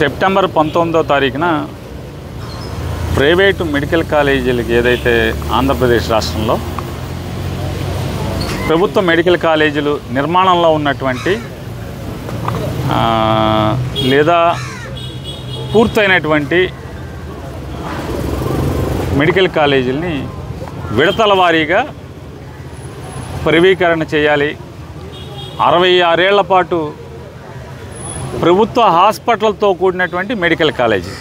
September 19వ తారీఖున private medical కాలేజీలకి ఏదైతే ఆంధ్రప్రదేశ్ రాష్ట్రంలో ప్రభుత్వ మెడికల్ కాలేజీలు నిర్మాణంలో ఉన్నటువంటి లేదా పూర్తయినటువంటి మెడికల్ కాలేజీలని విడతల వారీగా ప్రైవేటీకరణ చేయాలి. 66 ఏళ్ల పాటు ప్రభుత్వ హాస్పిటల్తో కూడినటువంటి మెడికల్ కాలేజీ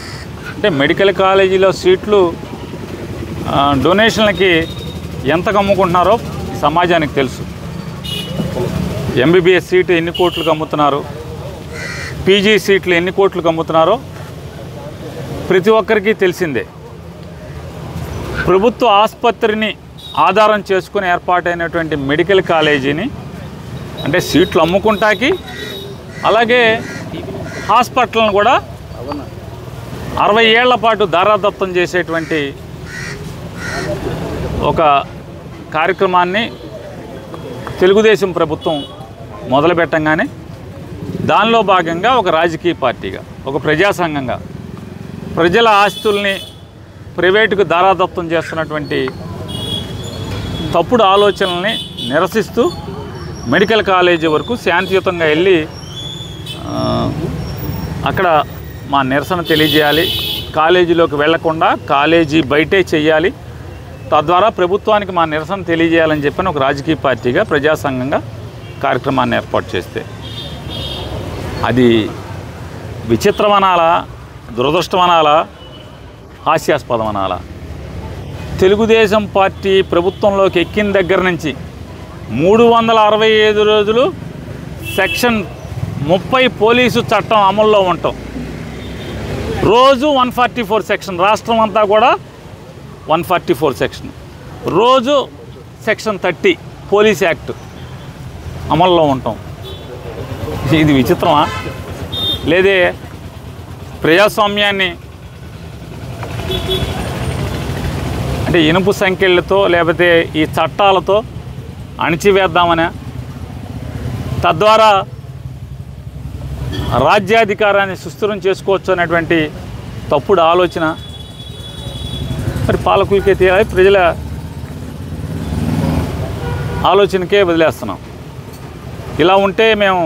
అంటే మెడికల్ కాలేజీలో సీట్లు డొనేషన్లకి ఎంత అమ్ముకుంటున్నారో సమాజానికి తెలుసు. ఎంబీబీఎస్ సీటు ఎన్ని కోట్లకు అమ్ముతున్నారు, పీజీ సీట్లు ఎన్ని కోట్లకు అమ్ముతున్నారో ప్రతి ఒక్కరికి తెలిసిందే. ప్రభుత్వ ఆసుపత్రిని ఆధారం చేసుకుని ఏర్పాటైనటువంటి మెడికల్ కాలేజీని అంటే సీట్లు అమ్ముకుంటాకి అలాగే హాస్పిటల్ను కూడా 60 ఏళ్ల పాటు దారాదత్తం చేసేటువంటి ఒక కార్యక్రమాన్ని తెలుగుదేశం ప్రభుత్వం మొదలుపెట్టంగానే దానిలో భాగంగా ఒక రాజకీయ పార్టీగా ఒక ప్రజా సంఘంగా ప్రజల ఆస్తుల్ని ప్రైవేటుకు దారాదత్తం చేస్తున్నటువంటి తప్పుడు ఆలోచనల్ని నిరసిస్తూ మెడికల్ కాలేజీ వరకు శాంతియుతంగా వెళ్ళి అక్కడ మా నిరసన తెలియజేయాలి. కాలేజీలోకి వెళ్లకుండా కాలేజీ బయటే చేయాలి, తద్వారా ప్రభుత్వానికి మా నిరసన తెలియజేయాలని చెప్పని ఒక రాజకీయ పార్టీగా ప్రజా సంఘంగా కార్యక్రమాన్ని ఏర్పాటు చేస్తే అది విచిత్రమనాలా, దురదృష్టమనాలా, హాస్యాస్పదమనాలా? తెలుగుదేశం పార్టీ ప్రభుత్వంలోకి ఎక్కిన దగ్గర నుంచి 365 రోజులు సెక్షన్ 30 పోలీసు చట్టం అమల్లో ఉంటాం. రోజు 144 సెక్షన్, రాష్ట్రం అంతా కూడా 144 సెక్షన్, రోజు సెక్షన్ 30 పోలీస్ యాక్ట్ అమల్లో ఉంటాం. ఇది విచిత్రమా? లేదే ప్రజాస్వామ్యాన్ని అంటే ఇనుపు సంఖ్యలతో లేకపోతే ఈ చట్టాలతో అణిచివేద్దామనే, తద్వారా రాజ్యాధికారాన్ని సుస్థిరం చేసుకోవచ్చు అనేటువంటి తప్పుడు ఆలోచన మరి పాలకులకే తెలియాలి, ప్రజల ఆలోచనకే వదిలేస్తున్నాం. ఇలా ఉంటే మేము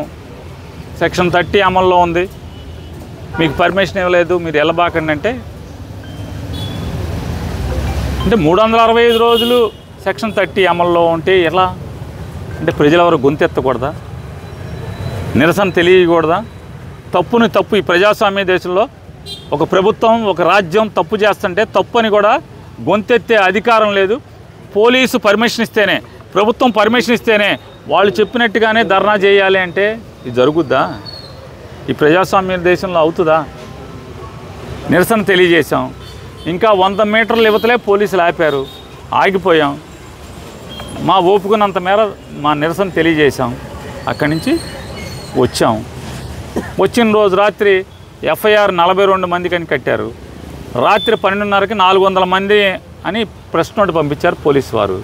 సెక్షన్ 30 అమల్లో ఉంది, మీకు పర్మిషన్ ఇవ్వలేదు, మీరు వెళ్ళబాకండి అంటే 365 రోజులు సెక్షన్ 30 అమల్లో ఉంటే ఎలా? అంటే ప్రజలెవరు గొంతెత్తకూడదా? నిరసన తెలియకూడదా? తప్పుని తప్పు. ఈ ప్రజాస్వామ్య దేశంలో ఒక ప్రభుత్వం ఒక రాజ్యం తప్పు చేస్తుంటే తప్పని కూడా గొంతెత్తే అధికారం లేదు. పోలీసు పర్మిషన్ ఇస్తేనే, ప్రభుత్వం పర్మిషన్ ఇస్తేనే వాళ్ళు చెప్పినట్టుగానే ధర్నా చేయాలి అంటే ఇది జరుగుద్దా? ఈ ప్రజాస్వామ్య దేశంలో అవుతుందా? నిరసన తెలియజేశాం, ఇంకా 100 మీటర్ల యువతలే పోలీసులు ఆపారు, ఆగిపోయాం. మా ఓపుకున్నంత మేర మా నిరసన తెలియజేశాం, అక్కడి నుంచి వచ్చాం. వచ్చిన రోజు రాత్రి ఎఫ్ఐఆర్ 42 మందికి అని కట్టారు. రాత్రి 12:30కి 400 మంది అని ప్రెస్ నోట్ పంపించారు పోలీసు వారు.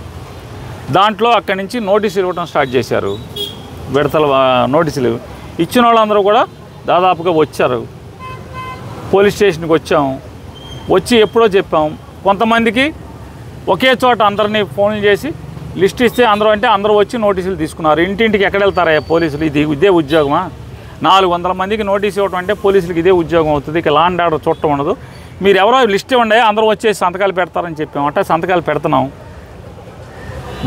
దాంట్లో అక్కడి నుంచి నోటీసులు ఇవ్వడం స్టార్ట్ చేశారు. విడతల నోటీసులు ఇచ్చిన వాళ్ళందరూ కూడా దాదాపుగా వచ్చారు. పోలీస్ స్టేషన్కి వచ్చాం. వచ్చి ఎప్పుడో చెప్పాం. కొంతమందికి ఒకే చోట అందరినీ ఫోన్లు చేసి లిస్ట్ ఇస్తే అందరూ వచ్చి నోటీసులు తీసుకున్నారు. ఇంటింటికి ఎక్కడ వెళ్తారా పోలీసులు? ఇదే ఉద్యోగమా? 400 మందికి నోటీసు ఇవ్వడం అంటే పోలీసులకు ఇదే ఉద్యోగం అవుతుంది. ఇక లా అండ్ ఆర్డర్ చూడటం ఉండదు. మీరు ఎవరో లిస్ట్ ఇవ్వండి, అందరూ వచ్చేసి సంతకాలు పెడతారని చెప్పాం. అంటే సంతకాలు పెడుతున్నాం.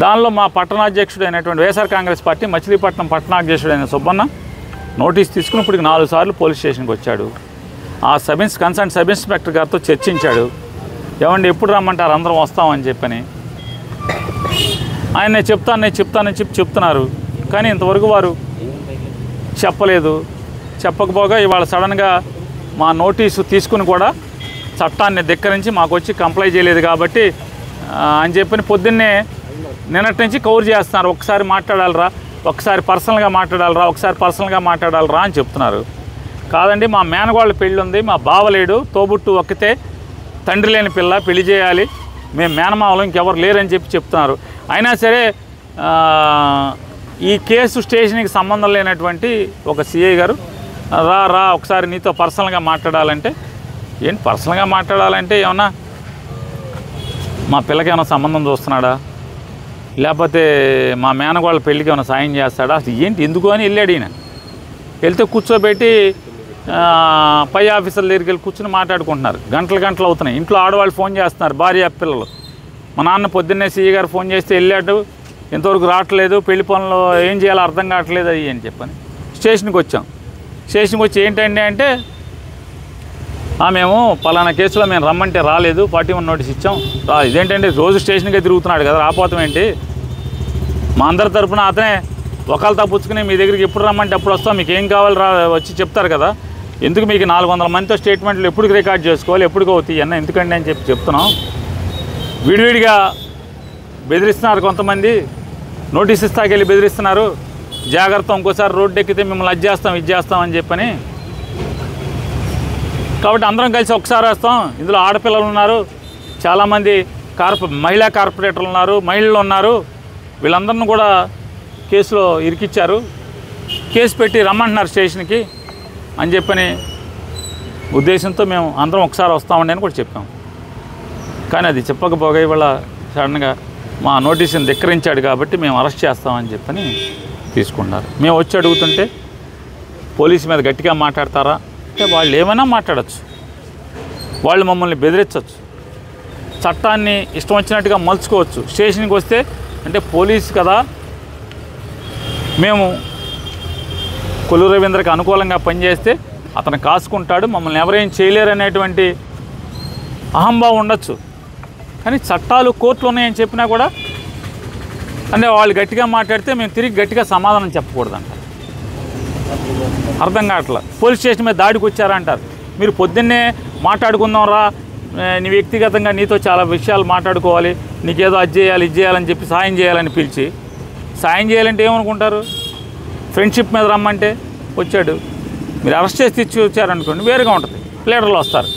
దానిలో మా పట్టణాధ్యక్షుడు అయినటువంటి వైఎస్ఆర్ కాంగ్రెస్ పార్టీ మచిలీపట్నం పట్టణాధ్యక్షుడైన సుబ్బన్న నోటీస్ తీసుకుని ఇప్పటికి 4 సార్లు పోలీస్ స్టేషన్కి వచ్చాడు. ఆ కన్సర్న్ సబ్ ఇన్స్పెక్టర్ గారితో చర్చించాడు. ఏమండి ఎప్పుడు రమ్మంటారు, అందరం వస్తామని చెప్పని. ఆయన నేను చెప్తానని చెప్పి చెప్తున్నారు, కానీ ఇంతవరకు వారు చెప్పలేదు. చెప్పకపోగా ఇవాళ సడన్గా మా నోటీసు తీసుకుని కూడా చట్టాన్ని ధిక్కరించి మాకు వచ్చి కంప్లై చేయలేదు కాబట్టి అని చెప్పని పొద్దున్నే నిన్నటి నుంచి కవర్ చేస్తున్నారు. ఒకసారి మాట్లాడాలరా, ఒకసారి పర్సనల్గా మాట్లాడాలరా అని చెప్తున్నారు. కాదండి, మా మేనగోళ్ళ పెళ్ళి ఉంది, మా బావలేడు, తోబుట్టు ఒక్కతే, తండ్రి లేని పిల్ల, పెళ్లి చేయాలి, మేము మేనమావలు, ఇంకెవరు లేరని చెప్తున్నారు. అయినా సరే ఈ కేసు స్టేషన్కి సంబంధం లేనటువంటి ఒక సిఐ గారు రా రా ఒకసారి నీతో పర్సనల్గా మాట్లాడాలంటే, ఏంటి పర్సనల్గా మాట్లాడాలంటే ఏమన్నా మా పిల్లకి ఏమైనా సంబంధం చూస్తున్నాడా, లేకపోతే మా మేనగోళ్ళ పెళ్ళికి ఏమైనా సాయం చేస్తాడా, అసలు ఏంటి ఎందుకు అని వెళ్ళాడు ఈయన. వెళ్తే కూర్చోబెట్టి పై ఆఫీసర్ల దగ్గరికి వెళ్ళి కూర్చొని మాట్లాడుకుంటున్నారు. గంటలు అవుతున్నాయి. ఇంట్లో ఆడవాళ్ళు ఫోన్ చేస్తున్నారు, భార్య పిల్లలు. మా నాన్న పొద్దున్నే సీఏ గారు ఫోన్ చేస్తే వెళ్ళాడు, ఇంతవరకు రావట్లేదు, పెళ్లి పనులు ఏం చేయాలో అర్థం కావట్లేదు అవి అని చెప్పని స్టేషన్కి వచ్చాం. స్టేషన్కి వచ్చి ఏంటండి అంటే, మేము పలానా కేసులో మేము రమ్మంటే రాలేదు, 41 నోటీస్ ఇచ్చాం. ఇదేంటంటే రోజు స్టేషన్కే తిరుగుతున్నాడు కదా, రాపోతాం ఏంటి, మా అందరి తరఫున అతనే ఒకళ్ళు తప్పుచ్చుకుని మీ దగ్గరికి ఎప్పుడు రమ్మంటే అప్పుడు వస్తాం, మీకు ఏం కావాలి వచ్చి చెప్తారు కదా, ఎందుకు మీకు 400 మందితో స్టేట్మెంట్లు ఎప్పుడు రికార్డ్ చేసుకోవాలి, ఎప్పుడు అవుతాయి అన్న ఎందుకండి అని చెప్తున్నాం. విడివిడిగా బెదిరిస్తున్నారు కొంతమంది, నోటీస్ ఇస్తాకెళ్ళి బెదిరిస్తున్నారు, జాగ్రత్త ఇంకోసారి రోడ్డు ఎక్కితే మిమ్మల్ని అది చేస్తాం ఇది చేస్తాం అని చెప్పని. కాబట్టి అందరం కలిసి ఒకసారి వస్తాం. ఇందులో ఆడపిల్లలు ఉన్నారు, చాలామంది మహిళా కార్పొరేటర్లు ఉన్నారు, మహిళలు ఉన్నారు, వీళ్ళందరిని కూడా కేసులో ఇరికిచ్చారు, కేసు పెట్టి రమ్మంటున్నారు స్టేషన్కి అని చెప్పని ఉద్దేశంతో మేము అందరం ఒకసారి వస్తామండి అని కూడా చెప్పాం. కానీ అది చెప్పకపోగా ఇవాళ సడన్గా మా నోటీసుని ధిక్కరించాడు కాబట్టి మేము అరెస్ట్ చేస్తామని చెప్పని తీసుకున్నారు. మేము వచ్చి అడుగుతుంటే పోలీసు మీద గట్టిగా మాట్లాడతారా అంటే వాళ్ళు ఏమైనా మాట్లాడచ్చు, వాళ్ళు మమ్మల్ని బెదిరించవచ్చు, చట్టాన్ని ఇష్టం వచ్చినట్టుగా మలుచుకోవచ్చు. స్టేషన్కి వస్తే అంటే పోలీసు కదా, మేము కొల్లు రవీంద్రకి అనుకూలంగా పనిచేస్తే అతను కాసుకుంటాడు, మమ్మల్ని ఎవరేం చేయలేరు అనేటువంటి అహంభావం ఉండొచ్చు. కానీ చట్టాలు కోర్టులు ఉన్నాయని చెప్పినా కూడా అంటే వాళ్ళు గట్టిగా మాట్లాడితే మేము తిరిగి గట్టిగా సమాధానం చెప్పకూడదంట. అర్థం కావట్లా. పోలీస్ స్టేషన్ మీద దాడికి వచ్చారంటారు. మీరు పొద్దున్నే మాట్లాడుకుందాం రా, నీ వ్యక్తిగతంగా నీతో చాలా విషయాలు మాట్లాడుకోవాలి, నీకేదో అది చేయాలి ఇది చేయాలని చెప్పి సాయం చేయాలని పిలిచి, సాయం చేయాలంటే ఏమనుకుంటారు, ఫ్రెండ్షిప్ మీద రమ్మంటే వచ్చాడు, మీరు అరెస్ట్ చేసి తెచ్చి వచ్చారనుకోండి వేరుగా ఉంటుంది, లీడర్లు వస్తారు.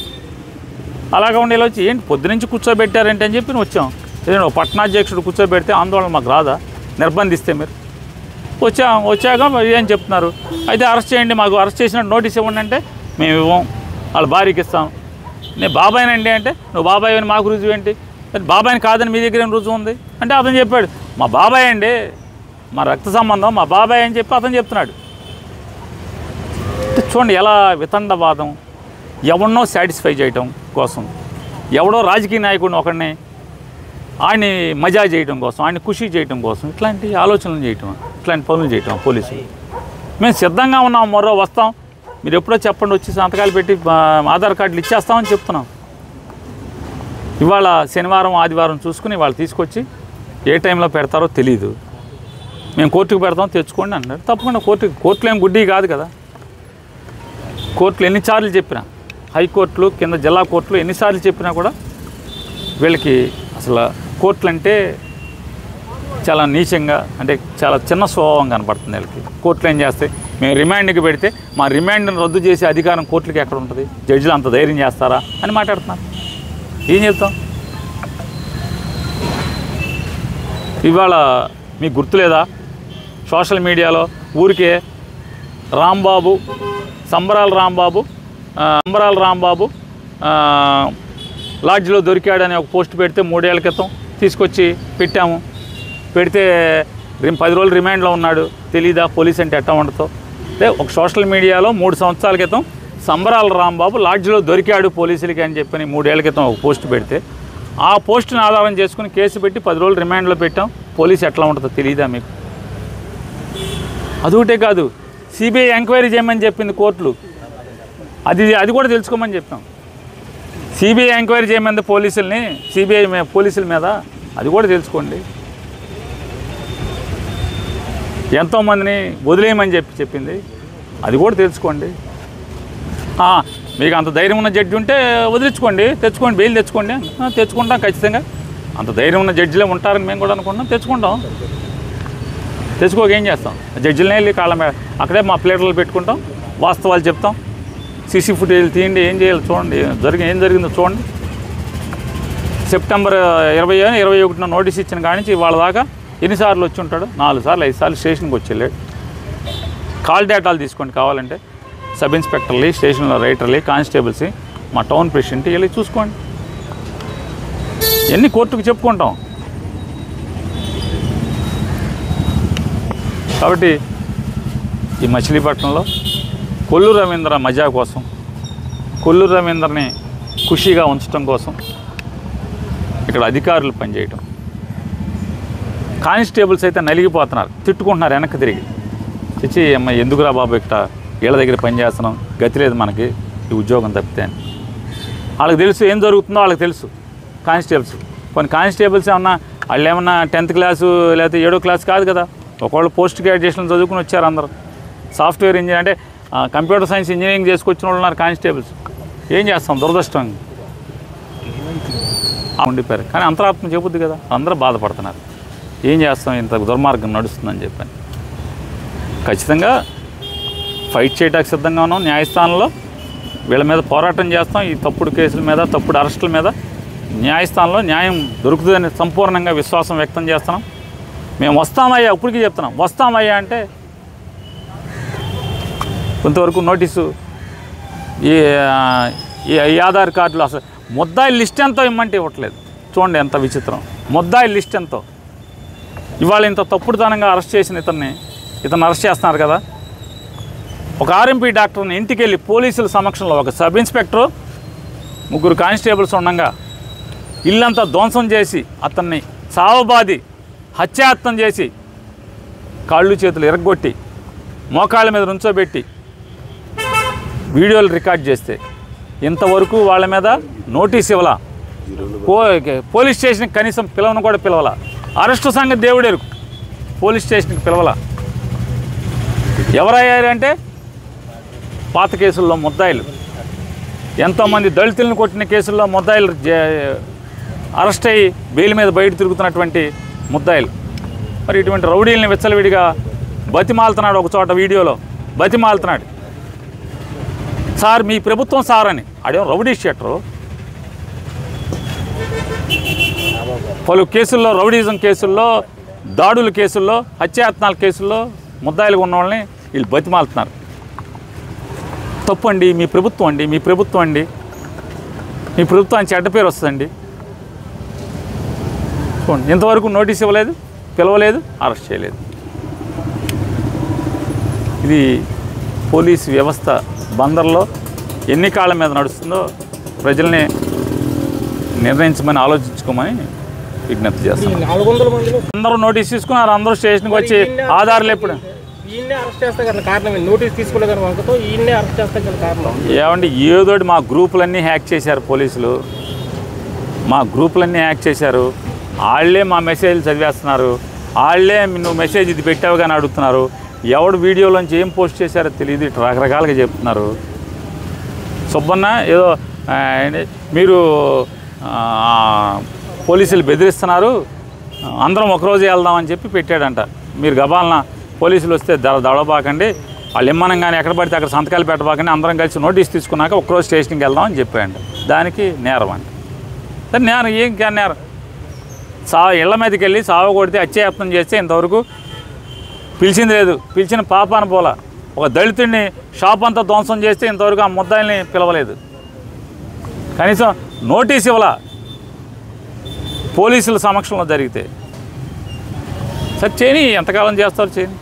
అలాగా ఉండేలా వచ్చి ఏంటి పొద్దునుంచి కూర్చోబెట్టారంటే అని చెప్పి వచ్చాం. ఏదైనా పట్టణాధ్యక్షుడు కూర్చోబెడితే ఆందోళన మాకు రాదా, నిర్బంధిస్తే మీరు వచ్చాక ఏం చెప్తున్నారు, అయితే అరెస్ట్ చేయండి, మాకు అరెస్ట్ చేసినట్టు నోటీస్ ఇవ్వండి అంటే మేము ఇవ్వం, వాళ్ళ భార్యకి ఇస్తాం. నేను బాబాయినండి అంటే నువ్వు బాబాయ్ అని మాకు రుజువు ఏంటి, బాబాయిని కాదని మీ దగ్గర ఏం రుజువు ఉంది అంటే అతను చెప్పాడు మా బాబాయ్ అండి, మా రక్త సంబంధం మా బాబాయ్ అని చెప్పి అతను చెప్తున్నాడు. చూడండి ఎలా వితండవాదం, ఎవరినో సాటిస్ఫై చేయటం కోసం, ఎవడో రాజకీయ నాయకుడిని ఒకడిని ఆయన్ని మజా చేయడం కోసం, ఆయన్ని ఖుషి చేయడం కోసం ఇట్లాంటి ఆలోచనలు చేయటం, ఇట్లాంటి పనులు చేయటం పోలీసులు. మేము సిద్ధంగా ఉన్నాం, మరో వస్తాం, మీరు ఎప్పుడో చెప్పండి, వచ్చి సంతకాలు పెట్టి ఆధార్ కార్డులు ఇచ్చేస్తామని చెప్తున్నాం. ఇవాళ శనివారం ఆదివారం చూసుకుని వాళ్ళు తీసుకొచ్చి ఏ టైంలో పెడతారో తెలీదు, మేము కోర్టుకు పెడతాం తెచ్చుకోండి అన్నాడు. తప్పకుండా కోర్టులు ఏం గుడ్డి కాదు కదా, కోర్టులు ఎన్నిసార్లు చెప్పినా, హైకోర్టులు కింద జిల్లా కోర్టులు ఎన్నిసార్లు చెప్పినా కూడా వీళ్ళకి అసలు కోర్టులు అంటే చాలా నీచంగా, అంటే చాలా చిన్న స్వభావం కనపడుతుంది వీళ్ళకి. కోర్టులు ఏం చేస్తాయి, మేము రిమాండ్కి పెడితే మా రిమాండ్ని రద్దు చేసే అధికారం కోర్టులకి ఎక్కడ ఉంటుంది, జడ్జిలు అంత ధైర్యం చేస్తారా అని మాట్లాడుతున్నారు. ఏం చెప్తాం. ఇవాళ మీకు గుర్తులేదా, సోషల్ మీడియాలో ఊరికే రాంబాబు సంబరాల రాంబాబు లాడ్జ్లో దొరికాడని ఒక పోస్ట్ పెడితే 3 ఏళ్ల క్రితం తీసుకొచ్చి పెట్టాము. పెడితే 10 రోజులు రిమాండ్లో ఉన్నాడు. తెలీదా పోలీస్ అంటే ఎట్టా ఉండతో? అంటే ఒక సోషల్ మీడియాలో 3 సంవత్సరాల క్రితం సంబరాల రాంబాబు లాడ్జ్లో దొరికాడు పోలీసులకి అని చెప్పని 3 ఏళ్ల క్రితం ఒక పోస్ట్ పెడితే ఆ పోస్టును ఆధారం చేసుకుని కేసు పెట్టి 10 రోజులు రిమాండ్లో పెట్టాం. పోలీసు ఎట్లా ఉంటుందో తెలీదా మీకు? అదొకటే కాదు, సిబిఐ ఎంక్వైరీ చేయమని చెప్పింది కోర్టులు, అది కూడా తెలుసుకోమని చెప్పాం. సిబిఐ ఎంక్వైరీ చేయమంది పోలీసుల్ని, సిబిఐ పోలీసుల మీద, అది కూడా తెలుసుకోండి. ఎంతోమందిని వదిలేయమని చెప్పింది, అది కూడా తెలుసుకోండి. మీకు అంత ధైర్యం ఉన్న జడ్జి ఉంటే వదిలించుకోండి, తెచ్చుకోండి, బెయిల్ తెచ్చుకోండి. తెచ్చుకుంటాం ఖచ్చితంగా. అంత ధైర్యం ఉన్న జడ్జిలే ఉంటారని మేము కూడా అనుకుంటాం, తెచ్చుకుంటాం. తెచ్చుకోక ఏం చేస్తాం, జడ్జిలనే వెళ్ళి కాళ్ళ మీద అక్కడే మా ప్లేటర్లు పెట్టుకుంటాం, వాస్తవాలు చెప్తాం. సీసీ ఫుటేజ్ తీయండి, ఏం చేయాలి చూడండి, ఏం జరిగిందో చూడండి. సెప్టెంబర్ 20, 21 నోటీస్ ఇచ్చిన కాడి నుంచి వాళ్ళ దాకా ఎన్నిసార్లు వచ్చి ఉంటాడు? 4 సార్లు 5 సార్లు స్టేషన్కి వచ్చి వెళ్ళాడు. కాల్ డేటాలు తీసుకోండి కావాలంటే. సబ్ ఇన్స్పెక్టర్లు, స్టేషన్లో రైటర్లు, కానిస్టేబుల్స్, మా టౌన్ ప్రెసిడెంట్ వెళ్ళి చూసుకోండి. ఎన్ని కోర్టుకు చెప్పుకుంటాం. కాబట్టి ఈ మచిలీపట్నంలో కొల్లు రవీంద్ర మజా కోసం, కొల్లు రవీంద్రని ఖుషీగా ఉంచడం కోసం ఇక్కడ అధికారులు పనిచేయటం. కానిస్టేబుల్స్ అయితే నలిగిపోతున్నారు, తిట్టుకుంటున్నారు వెనక్కి తిరిగి. తెచ్చి అమ్మ ఎందుకురా బాబు ఇక్కడ వీళ్ళ దగ్గర పనిచేస్తున్నాం, గతి లేదు మనకి ఈ ఉద్యోగం తప్పితే అని. వాళ్ళకి తెలుసు ఏం జరుగుతుందో, వాళ్ళకి తెలుసు. కానిస్టేబుల్స్ కొన్ని కానిస్టేబుల్స్ ఏమన్నా వాళ్ళు ఏమన్నా 10th క్లాసు లేకపోతే 7వ క్లాస్ కాదు కదా, ఒకళ్ళు పోస్ట్ గ్రాడ్యుయేషన్ చదువుకుని వచ్చారు. అందరూ సాఫ్ట్వేర్ ఇంజనీర్ అంటే కంప్యూటర్ సైన్స్ ఇంజనీరింగ్ చేసుకొచ్చిన వాళ్ళు ఉన్నారు కానిస్టేబుల్స్. ఏం చేస్తాం, దురదృష్టం ఉండిపోయారు. కానీ అంతరాత్మ చెబుద్ది కదా, అందరూ బాధపడుతున్నారు. ఏం చేస్తాం, ఇంత దుర్మార్గం నడుస్తుందని చెప్పని. ఖచ్చితంగా ఫైట్ చేయడానికి సిద్ధంగా ఉన్నాం. న్యాయస్థానంలో వీళ్ళ మీద పోరాటం చేస్తాం. ఈ తప్పుడు కేసుల మీద, తప్పుడు అరెస్టుల మీద న్యాయస్థానంలో న్యాయం దొరుకుతుందని సంపూర్ణంగా విశ్వాసం వ్యక్తం చేస్తున్నాం. మేము వస్తామయ్యా, ఇప్పటికీ చెప్తున్నాం, వస్తామయ్యా అంటే కొంతవరకు నోటీసు, ఈ ఆధార్ కార్డులు అసలు ముద్దాయి లిస్ట్ ఎంతో ఇమ్మంటే ఇవ్వట్లేదు. చూడండి ఎంత విచిత్రం. ముద్దాయి లిస్ట్ ఎంతో. ఇవాళ ఇంత తప్పుడుతనంగా అరెస్ట్ చేసిన ఇతను అరెస్ట్ చేస్తున్నారు కదా. ఒక ఆర్ఎంపీ డాక్టర్ని ఇంటికి వెళ్ళి పోలీసుల సమక్షంలో ఒక సబ్ ఇన్స్పెక్టరు 3 కానిస్టేబుల్స్ ఉండగా ఇల్లంతా ధ్వంసం చేసి అతన్ని చావబాది హత్యాయత్నం చేసి కాళ్ళు చేతులు ఇరగ్గొట్టి మోకాళ్ళ మీద నుంచోబెట్టి వీడియోలు రికార్డ్ చేస్తే ఇంతవరకు వాళ్ళ మీద నోటీస్ ఇవ్వాల. పోలీస్ స్టేషన్కి కనీసం పిలవను కూడా పిలవాల. అరెస్టు సంగతి దేవుడెరుకు, పోలీస్ స్టేషన్కి పిలవాల. ఎవరయ్యారంటే పాత కేసుల్లో ముద్దాయిలు. ఎంతోమంది దళితులను కొట్టిన కేసుల్లో ముద్దాయిలు అరెస్ట్ అయ్యి బెయిల్ మీద బయట తిరుగుతున్నటువంటి ముద్దాయిలు. మరి ఇటువంటి రౌడీలని విచ్చలవిడిగా బతిమాలుతున్నాడు. ఒక చోట వీడియోలో బతిమాలుతున్నాడు, సార్ మీ ప్రభుత్వం సార్ అని. అదేం రౌడీ షీటరు. పలు కేసుల్లో, రౌడీజం కేసుల్లో, దాడుల కేసుల్లో, హత్యాయత్నాల కేసుల్లో ముద్దాయిలుగా ఉన్న వాళ్ళని వీళ్ళు బతిమాలుతున్నారు. తప్పండి, మీ ప్రభుత్వం అండి, మీ ప్రభుత్వం అండి, మీ ప్రభుత్వానికి చెడ్డ పేరు వస్తుందండి. చూడండి, ఇంతవరకు నోటీస్ ఇవ్వలేదు, పిలవలేదు, అరెస్ట్ చేయలేదు. ఇది పోలీస్ వ్యవస్థ బందర్లో ఎన్ని కాళ్ళ మీద నడుస్తుందో ప్రజల్ని నిర్ణయించమని ఆలోచించుకోమని విజ్ఞప్తి చేస్తాం. అందరూ నోటీస్ తీసుకున్నారు, అందరూ స్టేషన్కి వచ్చి ఆధారాలు ఎప్పుడు ఏమండి ఏదోటి మా గ్రూపులన్నీ హ్యాక్ చేశారు పోలీసులు, మా గ్రూపులన్నీ హ్యాక్ చేశారు. వాళ్ళే మా మెసేజ్లు చదివేస్తున్నారు, వాళ్ళే నువ్వు మెసేజ్ ఇది పెట్టావు కానీ అడుగుతున్నారు. ఎవడు వీడియోలోంచి ఏం పోస్ట్ చేశారో తెలియదు, ఇట్లా రకరకాలుగా చెప్తున్నారు. సుబ్బన్న ఏదో మీరు పోలీసులు బెదిరిస్తున్నారు, అందరం ఒకరోజు వెళ్దామని చెప్పి పెట్టాడంట. మీరు గబాలన పోలీసులు వస్తే దడబాకండి, వాళ్ళు ఇమ్మనంగానే ఎక్కడ పడితే అక్కడ సంతకాలు పెట్టబాకండి, అందరం కలిసి నోటీస్ తీసుకున్నాక ఒకరోజు స్టేషన్కి వెళ్దామని చెప్పాడంట. దానికి నేరం అంట. సరే నేరం ఏం నేరం? ఇళ్ల మీదకి వెళ్ళి సావ కొడితే హత్యాయత్నం చేస్తే ఇంతవరకు పిలిచింది లేదు, పిలిచిన పాపాన పోలా. ఒక దళితుడిని షాప్ అంతా ధ్వంసం చేస్తే ఇంతవరకు ఆ ముద్దాయిల్ని పిలవలేదు, కనీసం నోటీస్ ఇవ్వాల పోలీసుల సమక్షంలో జరిగితే. సరే చేయని, ఎంతకాలం చేస్తారు చేయని.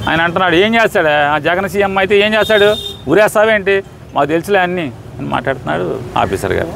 ఆయన అంటున్నాడు ఏం చేస్తాడు ఆ జగన్ సీఎం అయితే ఏం చేస్తాడు, ఊరేస్తావేంటి, మాకు తెలుసులే అన్నీ అని మాట్లాడుతున్నాడు ఆఫీసర్ గారు.